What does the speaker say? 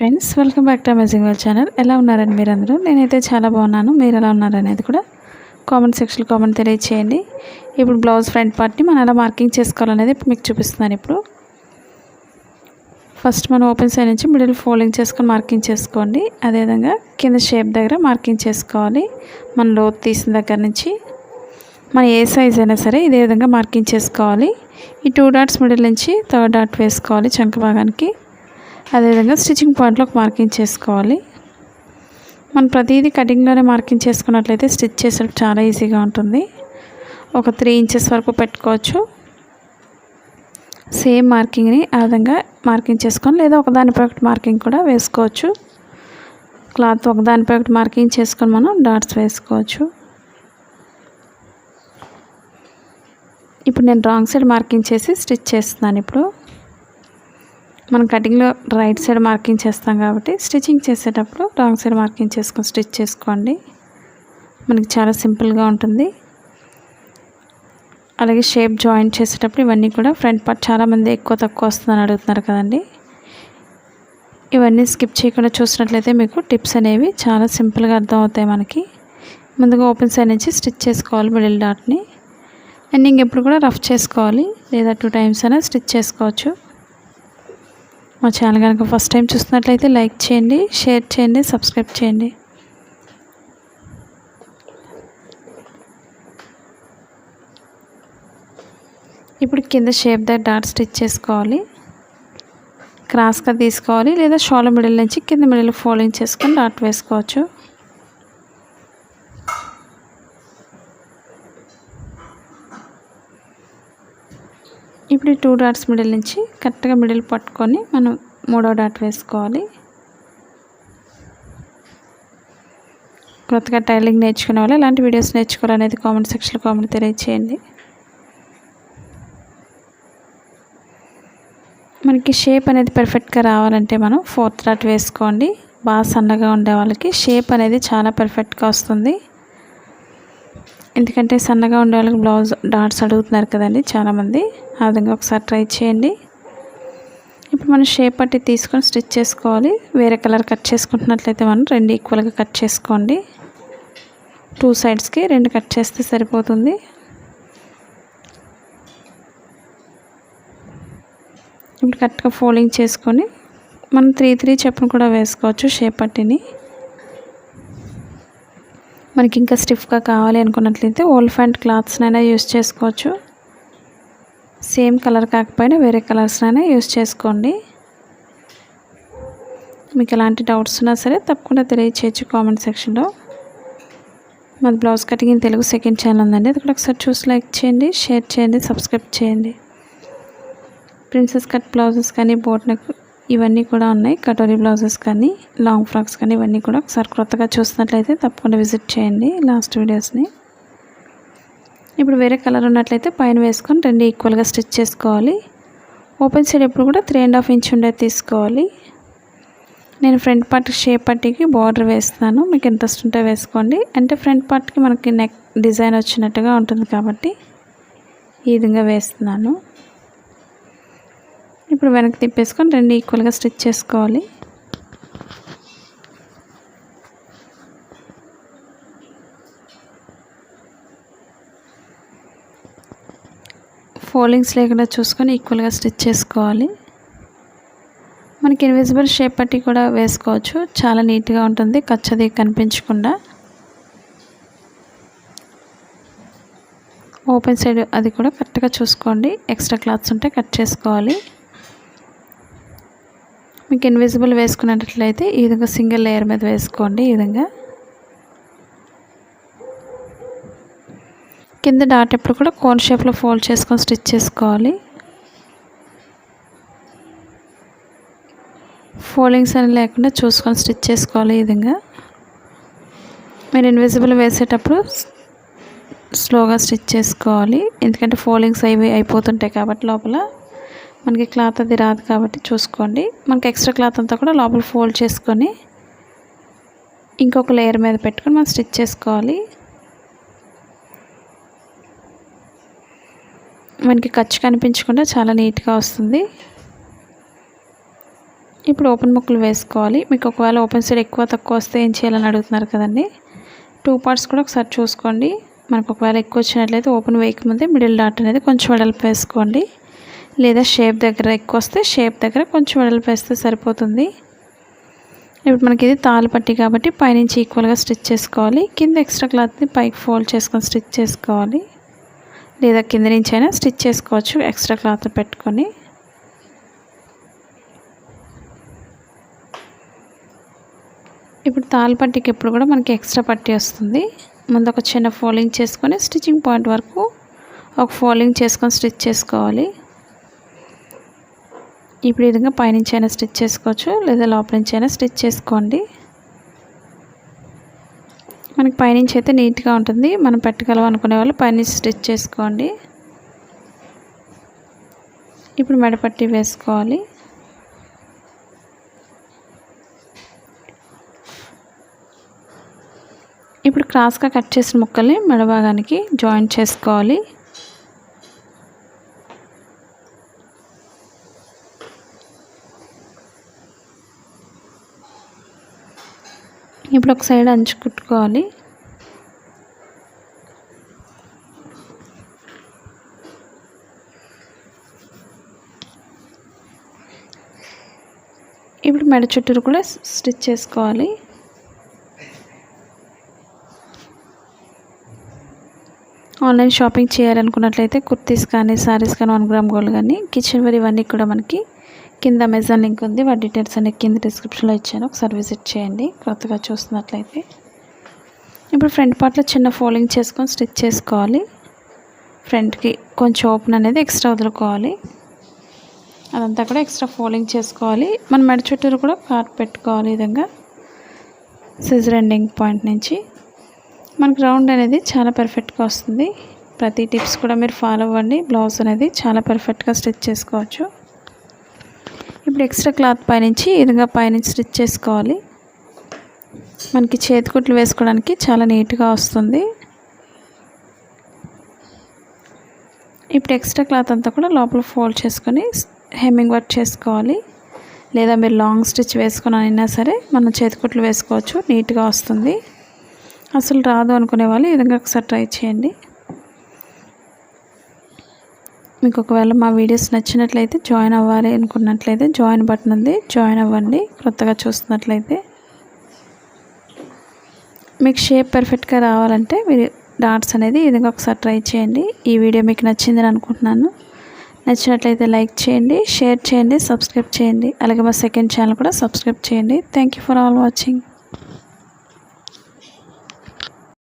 Friends, welcome back to amazing world channel. ఎలా ఉన్నారండి మీరందరూ? నేనైతే చాలా బాగున్నాను. మీరు ఎలా ఉన్నారనేది కూడా కామెంట్ సెక్షన్లో కామెంట్ తెలియచేయండి. ఇప్పుడు బ్లౌజ్ ఫ్రంట్ పార్ట్ని మనం ఎలా మార్కింగ్ చేసుకోవాలనేది ఇప్పుడు మీకు చూపిస్తున్నాను. ఇప్పుడు ఫస్ట్ మనం ఓపెన్ సైడ్ నుంచి మిడిల్ ఫోల్డింగ్ చేసుకొని మార్కింగ్ చేసుకోండి. అదేవిధంగా కింద షేప్ దగ్గర మార్కింగ్ చేసుకోవాలి. మన లోతు తీసిన దగ్గర నుంచి మన ఏ సైజ్ అయినా సరే ఇదే విధంగా మార్కింగ్ చేసుకోవాలి. ఈ 2 డాట్స్ మిడిల్ నుంచి 3rd డాట్ వేసుకోవాలి చంక భాగానికి. అదేవిధంగా స్టిచ్చింగ్ పాయింట్లో ఒక మార్కింగ్ చేసుకోవాలి. మనం ప్రతిదీ కటింగ్లోనే మార్కింగ్ చేసుకున్నట్లయితే స్టిచ్ చేసేటప్పుడు చాలా ఈజీగా ఉంటుంది. ఒక 3 ఇంచెస్ వరకు పెట్టుకోవచ్చు. సేమ్ మార్కింగ్ని ఆ విధంగా మార్కింగ్ చేసుకొని లేదా ఒకదానిపై ఒకటి మార్కింగ్ కూడా వేసుకోవచ్చు. క్లాత్ ఒకదానిపై ఒకటి మార్కింగ్ చేసుకొని మనం డాట్స్ వేసుకోవచ్చు. ఇప్పుడు నేను రాంగ్ సైడ్ మార్కింగ్ చేసి స్టిచ్ చేస్తున్నాను. ఇప్పుడు మనం కటింగ్లో రైట్ సైడ్ మార్కింగ్ చేస్తాం కాబట్టి స్టిచ్చింగ్ చేసేటప్పుడు రాంగ్ సైడ్ మార్కింగ్ చేసుకొని స్టిచ్ చేసుకోండి. మనకి చాలా సింపుల్గా ఉంటుంది. అలాగే షేప్ జాయింట్ చేసేటప్పుడు ఇవన్నీ కూడా ఫ్రంట్ పార్ట్ చాలామంది ఎక్కువ తక్కువ వస్తుందని అడుగుతున్నారు కదండి. ఇవన్నీ స్కిప్ చేయకుండా చూసినట్లయితే మీకు టిప్స్ అనేవి చాలా సింపుల్గా అర్థమవుతాయి. మనకి ముందుగా ఓపెన్ సైడ్ నుంచి స్టిచ్ చేసుకోవాలి మిడిల్ డాట్ని. ఎండింగ్ ఎప్పుడు కూడా రఫ్ చేసుకోవాలి, లేదా 2 టైమ్స్ అయినా స్టిచ్ చేసుకోవచ్చు. మా ఛానల్ కనుక ఫస్ట్ టైం చూస్తున్నట్లయితే లైక్ చేయండి, షేర్ చేయండి, సబ్స్క్రైబ్ చేయండి. ఇప్పుడు కింద షేప్ దగ్గర డాట్ స్టిచ్ చేసుకోవాలి. క్రాస్గా తీసుకోవాలి, లేదా షాల్ మిడిల్ నుంచి కింద మిడిల్ ఫోల్డింగ్ చేసుకొని డాట్ వేసుకోవచ్చు. ఇప్పుడు ఈ 2 డాట్స్ మిడిల్ నుంచి కరెక్ట్గా మిడిల్ పట్టుకొని మనం 3వ డాట్ వేసుకోవాలి. కొత్తగా టైలింగ్ నేర్చుకునే వాళ్ళు ఇలాంటి వీడియోస్ నేర్చుకోవాలనేది కామెంట్ సెక్షన్లో కామెంట్ తెలియచేయండి. మనకి షేప్ అనేది పర్ఫెక్ట్గా రావాలంటే మనం 4th డాట్ వేసుకోండి. బాగా సన్నగా ఉండే వాళ్ళకి షేప్ అనేది చాలా పర్ఫెక్ట్గా వస్తుంది. ఎందుకంటే సన్నగా ఉండే వాళ్ళకి బ్లౌజ్ డాట్స్ అడుగుతున్నారు కదండి చాలామంది. ఆ విధంగా ఒకసారి ట్రై చేయండి. ఇప్పుడు మనం షేప్ పట్టి తీసుకొని స్టిచ్ చేసుకోవాలి. వేరే కలర్ కట్ చేసుకుంటున్నట్లయితే మనం 2 ఈక్వల్గా కట్ చేసుకోండి. 2 సైడ్స్కి 2 కట్ చేస్తే సరిపోతుంది. ఇప్పుడు కరెక్ట్గా ఫోల్డింగ్ చేసుకొని మనం 3 చెప్పును కూడా వేసుకోవచ్చు షేప్ పట్టిని. మనకి ఇంకా స్టిఫ్గా కావాలి అనుకున్నట్లయితే ఓల్డ్ ఫ్యాంట్ క్లాత్స్నైనా యూస్ చేసుకోవచ్చు. సేమ్ కలర్ కాకపోయినా వేరే కలర్స్నైనా యూస్ చేసుకోండి. మీకు ఎలాంటి డౌట్స్ ఉన్నా సరే తప్పకుండా తెలియచేయచ్చు కామెంట్ సెక్షన్లో. మాది blouse cutting in Telugu second channel ఉందండి. అది కూడా ఒకసారి చూసి లైక్ చేయండి, షేర్ చేయండి, సబ్స్క్రైబ్ చేయండి. ప్రిన్సెస్ కట్ బ్లౌజెస్ కానీ బోట్ నెక్ ఇవన్నీ కూడా ఉన్నాయి. కటోరీ బ్లౌజెస్ కానీ లాంగ్ ఫ్రాక్స్ కానీ ఇవన్నీ కూడా ఒకసారి కొత్తగా చూసినట్లయితే తప్పకుండా విజిట్ చేయండి లాస్ట్ వీడియోస్ని. ఇప్పుడు వేరే కలర్ ఉన్నట్లయితే పైన వేసుకొని 2 ఈక్వల్గా స్టిచ్ చేసుకోవాలి. ఓపెన్ సైడ్ ఎప్పుడు కూడా 3.5 ఇంచ్ ఉండేది తీసుకోవాలి. నేను ఫ్రంట్ పార్ట్ షేప్ పట్టికి బార్డర్ వేస్తున్నాను. మీకు ఇంట్రెస్ట్ ఉంటే వేసుకోండి. అంటే ఫ్రంట్ పార్ట్కి మనకి నెక్ డిజైన్ వచ్చినట్టుగా ఉంటుంది కాబట్టి ఈ విధంగా వేస్తున్నాను. ఇప్పుడు వెనక్కి తిప్పేసుకొని 2 ఈక్వల్గా స్టిచ్ చేసుకోవాలి. ఫోల్డింగ్స్ లేకుండా చూసుకొని ఈక్వల్గా స్టిచ్ చేసుకోవాలి. మనకి ఇన్విజిబుల్ షేప్ పట్టి కూడా వేసుకోవచ్చు. చాలా నీట్గా ఉంటుంది, ఖర్చది కనిపించకుండా. ఓపెన్ సైడ్ అది కూడా కరెక్ట్గా చూసుకోండి. ఎక్స్ట్రా క్లాత్స్ ఉంటే కట్ చేసుకోవాలి. మీకు ఇన్విజిబుల్ వేసుకున్నట్లయితే ఈ విధంగా సింగిల్ లేయర్ మీద వేసుకోండి. ఈ విధంగా కింద డాట్ ఎప్పుడు కూడా కోన్ షేప్లో ఫోల్డ్ చేసుకొని స్టిచ్ చేసుకోవాలి. ఫోల్డింగ్స్ అని లేకుండా చూసుకొని స్టిచ్ చేసుకోవాలి. ఈ విధంగా మీరు ఇన్విజిబుల్ వేసేటప్పుడు స్లోగా స్టిచ్ చేసుకోవాలి. ఎందుకంటే ఫోల్డింగ్స్ అయిపోతుంటాయి కాబట్టి లోపల మనకి క్లాత్ అది రాదు కాబట్టి చూసుకోండి. మనకి ఎక్స్ట్రా క్లాత్ అంతా కూడా లోపల ఫోల్డ్ చేసుకొని ఇంకొక లేయర్ మీద పెట్టుకొని మనం స్టిచ్ చేసుకోవాలి. మనకి ఖర్చు కనిపించకుండా చాలా నీట్గా వస్తుంది. ఇప్పుడు ఓపెన్ ముక్కలు వేసుకోవాలి. మీకు ఒకవేళ ఓపెన్ సైడ్ ఎక్కువ తక్కువ వస్తే ఏం చేయాలని అడుగుతున్నారు కదండి. 2 పార్ట్స్ కూడా ఒకసారి చూసుకోండి. మనకు ఒకవేళ ఎక్కువ వచ్చినట్లయితే ఓపెన్ వేయకముందే మిడిల్ డాట్ అనేది కొంచెం వెడల్పు వేసుకోండి. లేదా షేప్ దగ్గర ఎక్కువ వస్తే షేప్ దగ్గర కొంచెం వెడల్పు వేస్తే సరిపోతుంది. ఇప్పుడు మనకి ఇది తాళ్ళు పట్టి కాబట్టి పైనుంచి ఈక్వల్గా స్టిచ్ చేసుకోవాలి. కింద ఎక్స్ట్రా క్లాత్ని పైకి ఫోల్డ్ చేసుకొని స్టిచ్ చేసుకోవాలి. లేదా కింద నుంచి అయినా స్టిచ్ చేసుకోవచ్చు ఎక్స్ట్రా క్లాత్ పెట్టుకొని. ఇప్పుడు తాళ్ళు పట్టికి ఎప్పుడు కూడా మనకి ఎక్స్ట్రా పట్టి వస్తుంది. ముందు ఒక చిన్న ఫోల్డింగ్ చేసుకొని స్టిచ్చింగ్ పాయింట్ వరకు ఒక ఫోల్డింగ్ చేసుకొని స్టిచ్ చేసుకోవాలి. ఇప్పుడు ఈ విధంగా పైనుంచి అయినా స్టిచ్ చేసుకోవచ్చు, లేదా లోపల నుంచి అయినా స్టిచ్ చేసుకోండి. మనకి పైనుంచి అయితే నీట్గా ఉంటుంది. మనం పెట్టగలం అనుకునే వాళ్ళు పైనుంచి స్టిచ్ చేసుకోండి. ఇప్పుడు మెడపట్టి వేసుకోవాలి. ఇప్పుడు క్రాస్గా కట్ చేసిన ముక్కల్ని మెడ భాగానికి జాయింట్ చేసుకోవాలి. ఇప్పుడు ఒక సైడ్ అంచు కుట్టుకోవాలి. ఇప్పుడు మెడ చుట్టూరు కూడా స్టిచ్ చేసుకోవాలి. ఆన్లైన్ షాపింగ్ చేయాలనుకున్నట్లయితే కుర్తీస్ కానీ శారీస్ కానీ 1 గ్రామ్ గోల్డ్ కానీ కిచెన్ వేర్ ఇవన్నీ కూడా మనకి కింద అమెజాన్ లింక్ ఉంది. వాటి డీటెయిల్స్ అన్ని కింద డిస్క్రిప్షన్లో ఇచ్చాను, ఒకసారి విజిట్ చేయండి కొత్తగా చూస్తున్నట్లయితే. ఇప్పుడు ఫ్రంట్ పార్ట్లో చిన్న ఫోల్డింగ్ చేసుకొని స్టిచ్ చేసుకోవాలి. ఫ్రంట్కి కొంచెం ఓపెన్ అనేది ఎక్స్ట్రా వదులుకోవాలి. అదంతా కూడా ఎక్స్ట్రా ఫోల్డింగ్ చేసుకోవాలి. మన మెడ చుట్టూరు కూడా కాట్ పెట్టుకోవాలి. ఈ విధంగా సిజర్ ఎండింగ్ పాయింట్ నుంచి మనకు రౌండ్ అనేది చాలా పర్ఫెక్ట్గా వస్తుంది. ప్రతి టిప్స్ కూడా మీరు ఫాలో అవ్వండి. బ్లౌజ్ అనేది చాలా పర్ఫెక్ట్గా స్టిచ్ చేసుకోవచ్చు. ఇప్పుడు ఎక్స్ట్రా క్లాత్ పైనుంచి ఈ విధంగా పైనుంచి స్టిచ్ చేసుకోవాలి. మనకి చేతికుట్లు వేసుకోవడానికి చాలా నీట్గా వస్తుంది. ఇప్పుడు ఎక్స్ట్రా క్లాత్ అంతా కూడా లోపల ఫోల్డ్ చేసుకొని హెమ్మింగ్ వర్క్ చేసుకోవాలి. లేదా మీరు లాంగ్ స్టిచ్ వేసుకొని అయినా సరే మనం చేతికుట్లు వేసుకోవచ్చు, నీట్గా వస్తుంది. అసలు రాదు అనుకునే వాళ్ళు ఈ విధంగా ఒకసారి ట్రై చేయండి. మీకు ఒకవేళ మా వీడియోస్ నచ్చినట్లయితే జాయిన్ అవ్వాలి అనుకున్నట్లయితే జాయిన్ బటన్ ఉంది, జాయిన్ అవ్వండి. కొత్తగా చూస్తున్నట్లయితే మీకు షేప్ పర్ఫెక్ట్గా రావాలంటే మీరు డాట్స్ అనేది ఈ విధంగా ఒకసారి ట్రై చేయండి. ఈ వీడియో మీకు నచ్చిందని అనుకుంటున్నాను. నచ్చినట్లయితే లైక్ చేయండి, షేర్ చేయండి, సబ్స్క్రైబ్ చేయండి. అలాగే మా సెకండ్ ఛానల్ కూడా సబ్స్క్రైబ్ చేయండి. Thank you for all watching.